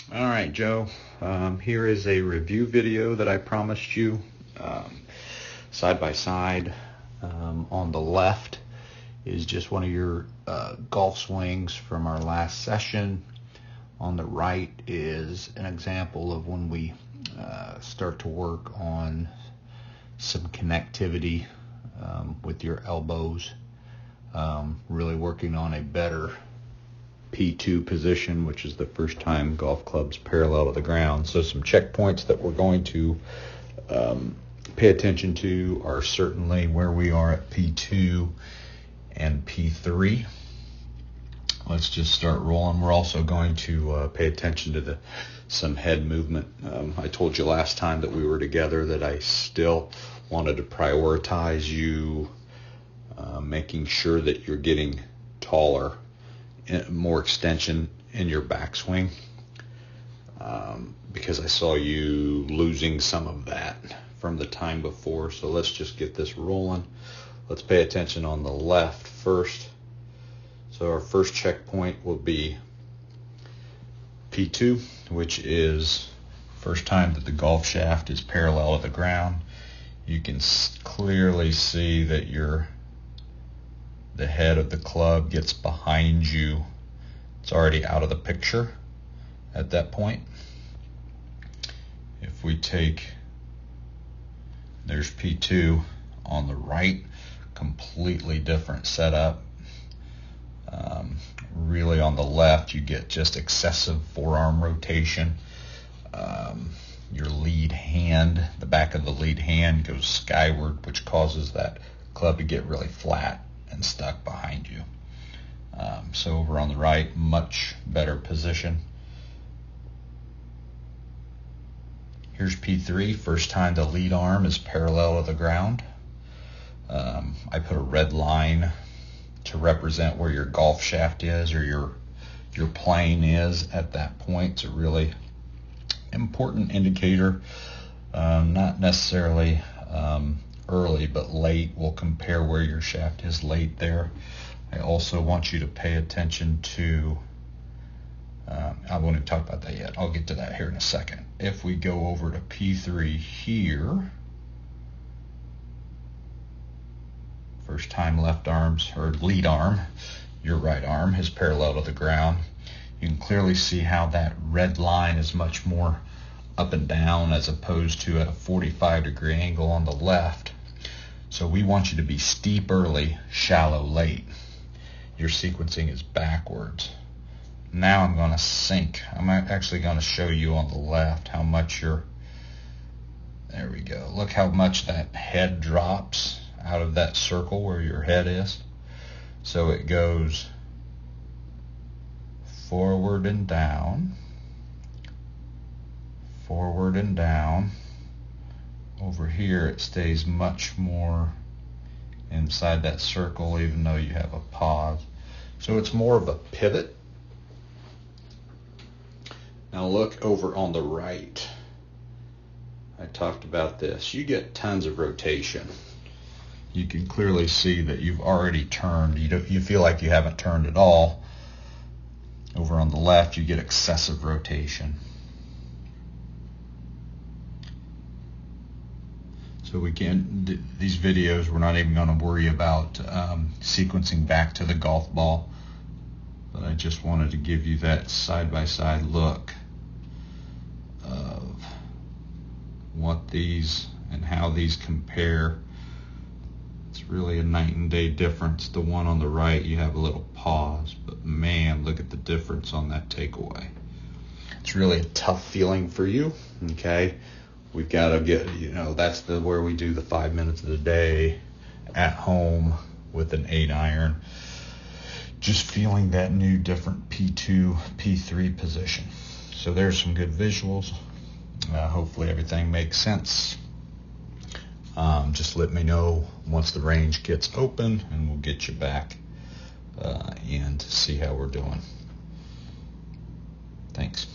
All right, Joe. Here is a review video that I promised you. Side by side, on the left is just one of your golf swings from our last session. On the right is an example of when we start to work on some connectivity with your elbows, really working on a better P2 position, which is the first time golf club's parallel to the ground. So some checkpoints that we're going to pay attention to are certainly where we are at P2 and P3. Let's just start rolling. We're also going to pay attention to some head movement. I told you last time that we were together that I still wanted to prioritize you making sure that you're getting taller, more extension in your backswing, because I saw you losing some of that from the time before. So let's just get this rolling. Let's pay attention on the left first. So our first checkpoint will be P2, which is first time that the golf shaft is parallel to the ground. You can clearly see that the head of the club gets behind you. It's already out of the picture at that point. If we take, there's P2 on the right, completely different setup. Really on the left, you get just excessive forearm rotation. Your lead hand, the back of the lead hand goes skyward, which causes that club to get really flat and stuck behind you. So over on the right, much better position. Here's P3, first time the lead arm is parallel to the ground. I put a red line to represent where your golf shaft is, or your plane is at that point. It's a really important indicator, not necessarily early, but late. We'll compare where your shaft is late there. I also want you to pay attention to, I won't even talk about that yet. I'll get to that here in a second. If we go over to P3 here, first time left arms, or lead arm, your right arm is parallel to the ground. You can clearly see how that red line is much more up and down as opposed to at a 45-degree angle on the left. So we want you to be steep early, shallow late. Your sequencing is backwards. Now I'm going to sink. I'm actually going to show you on the left how much there we go. Look how much that head drops out of that circle where your head is. So it goes forward and down, forward and down. Over here it stays much more inside that circle, even though you have a pause. So it's more of a pivot. Now look over on the right. I talked about this. You get tons of rotation. You can clearly see that you've already turned. You feel like you haven't turned at all. Over on the left, you get excessive rotation. So we can't, these videos, we're not even going to worry about sequencing back to the golf ball. But I just wanted to give you that side-by-side look of what these and how these compare. It's really a night and day difference. The one on the right, you have a little pause, but man, look at the difference on that takeaway. It's really a tough feeling for you, okay? We've got to get, that's where we do the 5 minutes of the day at home with an 8-iron. Just feeling that new different P2, P3 position. So there's some good visuals. Hopefully everything makes sense. Just let me know once the range gets open, and we'll get you back and see how we're doing. Thanks.